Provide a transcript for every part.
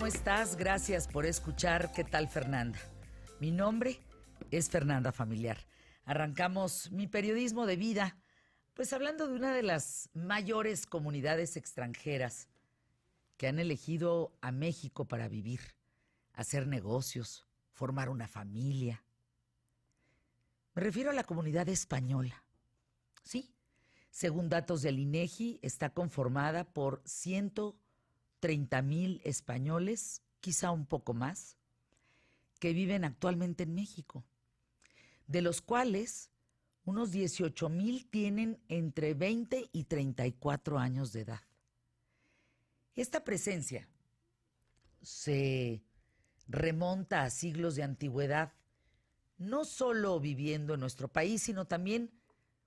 ¿cómo estás? Gracias por escuchar. ¿Qué tal, Fernanda? Mi nombre es Fernanda Familiar. Arrancamos mi periodismo de vida, pues hablando de una de las mayores comunidades extranjeras que han elegido a México para vivir, hacer negocios, formar una familia. Me refiero a la comunidad española. Sí, según datos del INEGI, está conformada por 130,000 españoles, quizá un poco más, que viven actualmente en México, de los cuales unos 18,000 tienen entre 20 y 34 años de edad. Esta presencia se remonta a siglos de antigüedad, no solo viviendo en nuestro país, sino también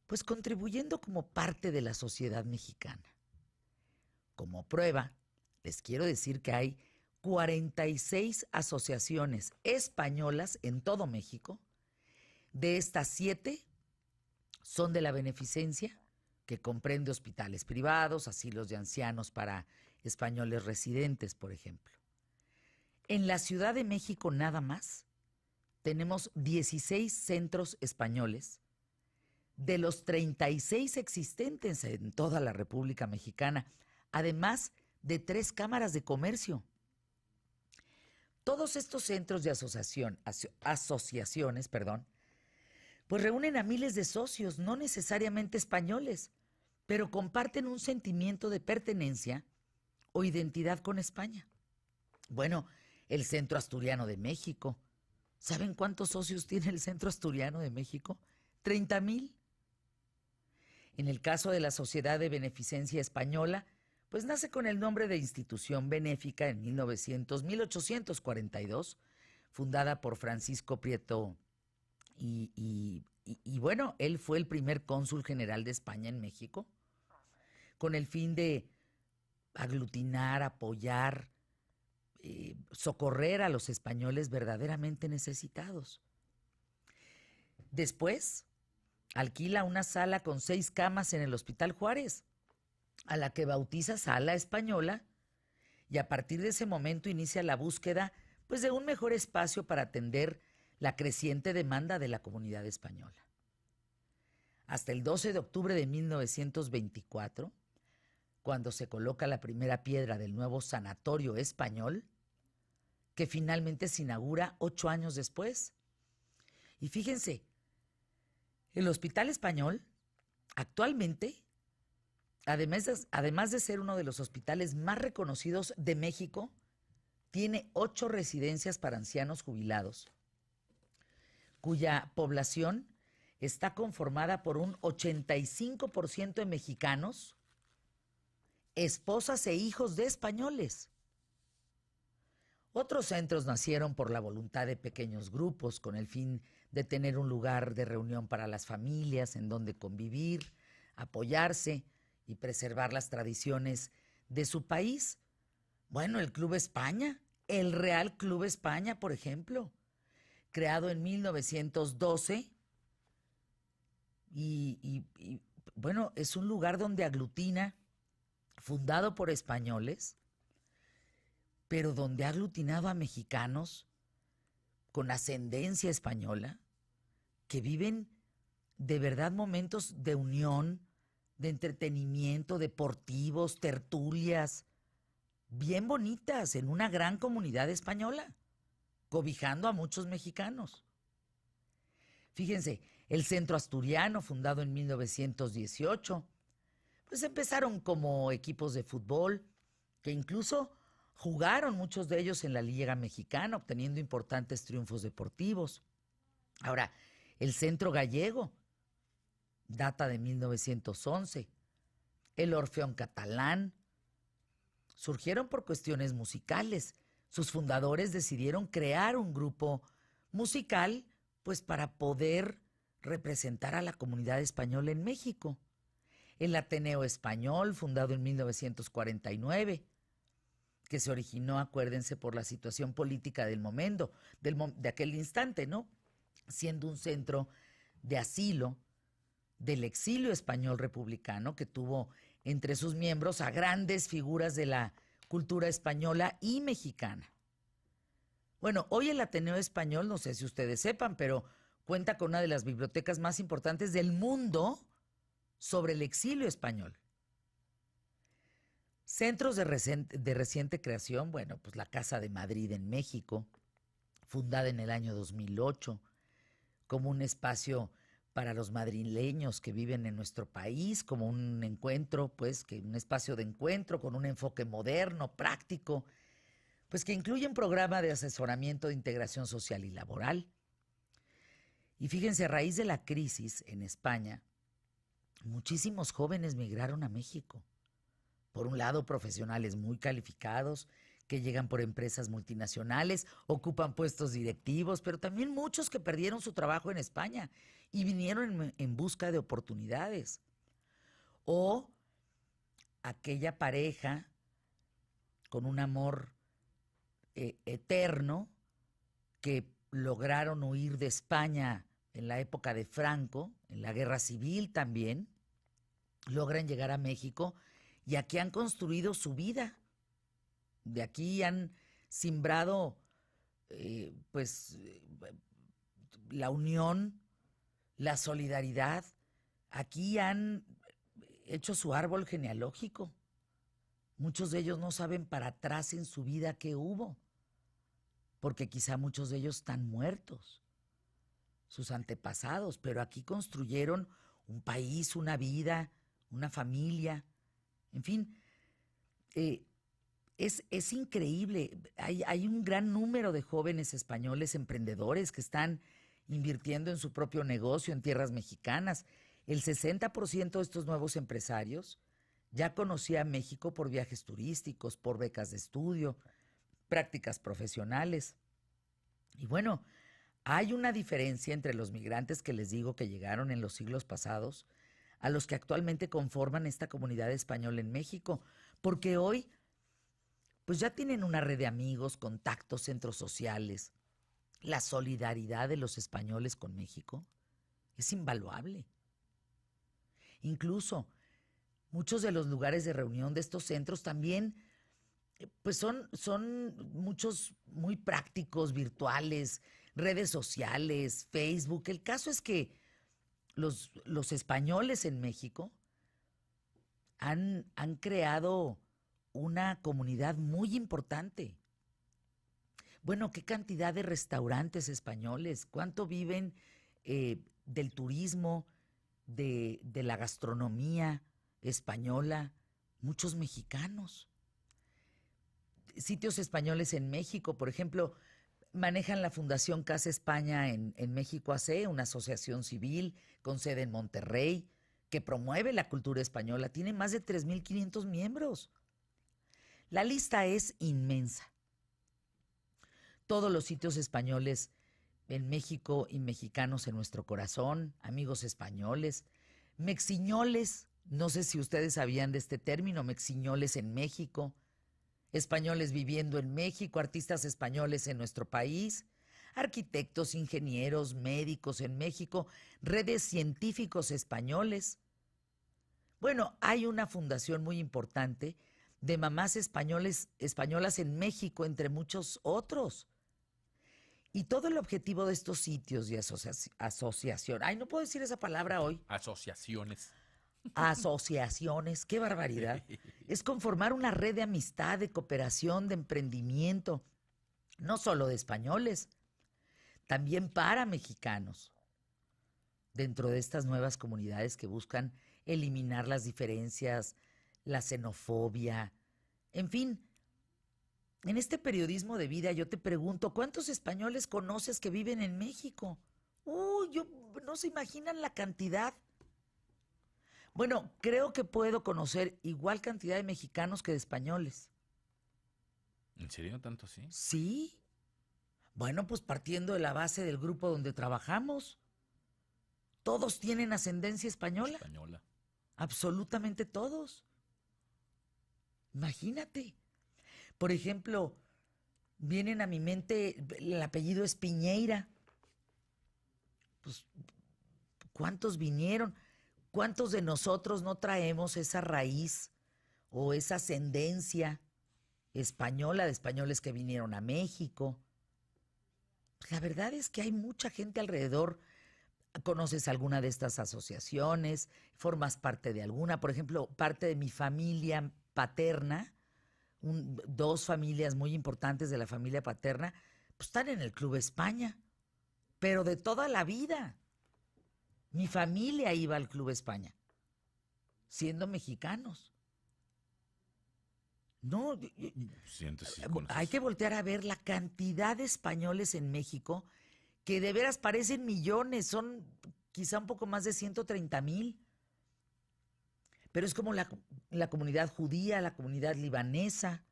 pues contribuyendo como parte de la sociedad mexicana. Como prueba, les quiero decir que hay 46 asociaciones españolas en todo México. De estas 7 son de la beneficencia, que comprende hospitales privados, asilos de ancianos para españoles residentes, por ejemplo. En la Ciudad de México nada más tenemos 16 centros españoles, de los 36 existentes en toda la República Mexicana, además de 3 cámaras de comercio. Todos estos centros de asociaciones, pues reúnen a miles de socios, no necesariamente españoles, pero comparten un sentimiento de pertenencia o identidad con España. Bueno, el Centro Asturiano de México. ¿Saben cuántos socios tiene el Centro Asturiano de México? 30,000. En el caso de la Sociedad de Beneficencia Española, pues nace con el nombre de institución benéfica en 1842, fundada por Francisco Prieto y bueno, él fue el primer cónsul general de España en México, con el fin de aglutinar, apoyar, socorrer a los españoles verdaderamente necesitados. Después, alquila una sala con 6 camas en el Hospital Juárez, a la que bautiza Sala Española, y a partir de ese momento inicia la búsqueda pues, de un mejor espacio para atender la creciente demanda de la comunidad española. Hasta el 12 de octubre de 1924, cuando se coloca la primera piedra del nuevo sanatorio español, que finalmente se inaugura 8 años después. Y fíjense, el Hospital Español actualmente, además de ser uno de los hospitales más reconocidos de México, tiene 8 residencias para ancianos jubilados, cuya población está conformada por un 85% de mexicanos, esposas e hijos de españoles. Otros centros nacieron por la voluntad de pequeños grupos con el fin de tener un lugar de reunión para las familias en donde convivir, apoyarse y preservar las tradiciones de su país. Bueno, el Club España, el Real Club España, por ejemplo, creado en 1912 y bueno, es un lugar donde aglutina, fundado por españoles, pero donde ha aglutinado a mexicanos con ascendencia española, que viven de verdad momentos de unión, de entretenimiento, deportivos, tertulias, bien bonitas en una gran comunidad española, cobijando a muchos mexicanos. Fíjense, el Centro Asturiano, fundado en 1918, pues empezaron como equipos de fútbol, que incluso jugaron muchos de ellos en la Liga Mexicana, obteniendo importantes triunfos deportivos. Ahora, el Centro Gallego data de 1911. El Orfeón Catalán surgieron por cuestiones musicales. Sus fundadores decidieron crear un grupo musical, pues para poder representar a la comunidad española en México. El Ateneo Español, fundado en 1949, que se originó, acuérdense, por la situación política del momento, de aquel instante, ¿no? Siendo un centro de asilo del exilio español republicano, que tuvo entre sus miembros a grandes figuras de la cultura española y mexicana. Bueno, hoy el Ateneo Español, no sé si ustedes sepan, pero cuenta con una de las bibliotecas más importantes del mundo sobre el exilio español. Centros de reciente creación, bueno, pues la Casa de Madrid en México, fundada en el año 2008, como un espacio para los madrileños que viven en nuestro país, como un encuentro, pues, que un espacio de encuentro con un enfoque moderno, práctico, pues que incluye un programa de asesoramiento de integración social y laboral. Y fíjense, a raíz de la crisis en España, muchísimos jóvenes migraron a México. Por un lado, profesionales muy calificados que llegan por empresas multinacionales, ocupan puestos directivos, pero también muchos que perdieron su trabajo en España y vinieron en busca de oportunidades. O aquella pareja con un amor eterno que lograron huir de España en la época de Franco, en la Guerra Civil también, logran llegar a México y aquí han construido su vida. De aquí han simbrado la unión, la solidaridad. Aquí han hecho su árbol genealógico. Muchos de ellos no saben para atrás en su vida qué hubo, porque quizá muchos de ellos están muertos, sus antepasados, pero aquí construyeron un país, una vida, una familia, en fin. Es increíble. Hay un gran número de jóvenes españoles emprendedores que están invirtiendo en su propio negocio en tierras mexicanas. El 60% de estos nuevos empresarios ya conocía México por viajes turísticos, por becas de estudio, prácticas profesionales. Y bueno, hay una diferencia entre los migrantes que les digo que llegaron en los siglos pasados a los que actualmente conforman esta comunidad española en México, porque hoy pues ya tienen una red de amigos, contactos, centros sociales. La solidaridad de los españoles con México es invaluable. Incluso muchos de los lugares de reunión de estos centros también pues son muchos muy prácticos, virtuales, redes sociales, Facebook. El caso es que los españoles en México han creado una comunidad muy importante. Bueno, qué cantidad de restaurantes españoles, cuánto viven del turismo, de la gastronomía española, muchos mexicanos. Sitios españoles en México, por ejemplo, manejan la Fundación Casa España en México AC, una asociación civil con sede en Monterrey, que promueve la cultura española. Tiene más de 3,500 miembros. La lista es inmensa. Todos los sitios españoles en México y mexicanos en nuestro corazón, amigos españoles, mexiñoles, no sé si ustedes sabían de este término, mexiñoles en México, españoles viviendo en México, artistas españoles en nuestro país, arquitectos, ingenieros, médicos en México, redes científicos españoles. Bueno, hay una fundación muy importante de mamás españolas en México, entre muchos otros. Y todo el objetivo de estos sitios de asociación, ay, no puedo decir esa palabra hoy. Asociaciones. Asociaciones, qué barbaridad. Es conformar una red de amistad, de cooperación, de emprendimiento, no solo de españoles, también para mexicanos, dentro de estas nuevas comunidades que buscan eliminar las diferencias, la xenofobia, en fin. En este periodismo de vida yo te pregunto, ¿cuántos españoles conoces que viven en México? No se imaginan la cantidad. Bueno, creo que puedo conocer igual cantidad de mexicanos que de españoles. ¿En serio tanto así? Sí. Bueno, pues partiendo de la base del grupo donde trabajamos, todos tienen ascendencia española. Española. Absolutamente todos. Imagínate. Por ejemplo, vienen a mi mente, el apellido es Piñeira. Pues, ¿cuántos vinieron? ¿Cuántos de nosotros no traemos esa raíz o esa ascendencia española, de españoles que vinieron a México. La verdad es que hay mucha gente alrededor. ¿Conoces alguna de estas asociaciones? ¿Formas parte de alguna? Por ejemplo, parte de mi familia paterna, dos familias muy importantes de la familia paterna, pues están en el Club España, pero de toda la vida. Mi familia iba al Club España, siendo mexicanos. No, Sí, entonces sí hay conoces. que voltear a ver la cantidad de españoles en México que de veras parecen millones, son quizá un poco más de 130,000, pero es como la comunidad judía, la comunidad libanesa.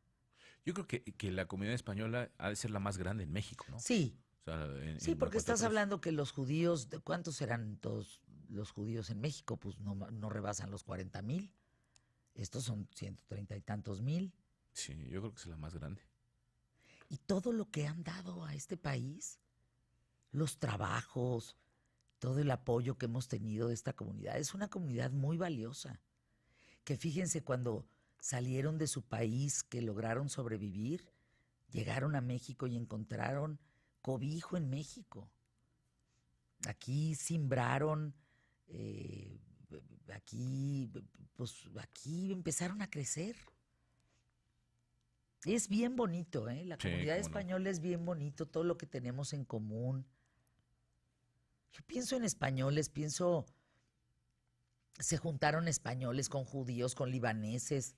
Yo creo que la comunidad española ha de ser la más grande en México, ¿no? Sí, O sea, sí, en porque Guanajuato estás Cruz. hablando que los judíos, ¿de cuántos serán todos los judíos en México? Pues no rebasan los 40,000. Estos son 130 y tantos mil. Sí, yo creo que es la más grande. Y todo lo que han dado a este país, los trabajos, todo el apoyo que hemos tenido de esta comunidad, es una comunidad muy valiosa. Que fíjense, cuando salieron de su país, que lograron sobrevivir, llegaron a México y encontraron cobijo en México. Aquí simbraron, eh, aquí, pues aquí empezaron a crecer. Es bien bonito, ¿eh? La Sí, comunidad cómo no. española es bien bonito, todo lo que tenemos en común. Yo pienso en españoles, se juntaron españoles con judíos, con libaneses,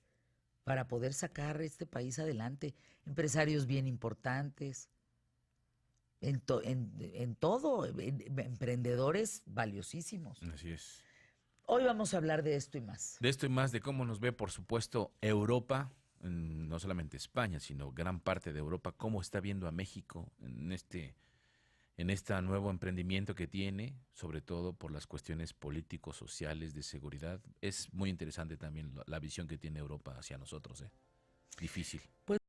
para poder sacar este país adelante. Empresarios bien importantes, en todo, emprendedores valiosísimos. Así es. Hoy vamos a hablar de esto y más. De esto y más de cómo nos ve, por supuesto, Europa, no solamente España, sino gran parte de Europa, cómo está viendo a México en este nuevo emprendimiento que tiene, sobre todo por las cuestiones políticos, sociales, de seguridad. Es muy interesante también la visión que tiene Europa hacia nosotros, ¿eh? Difícil. Pues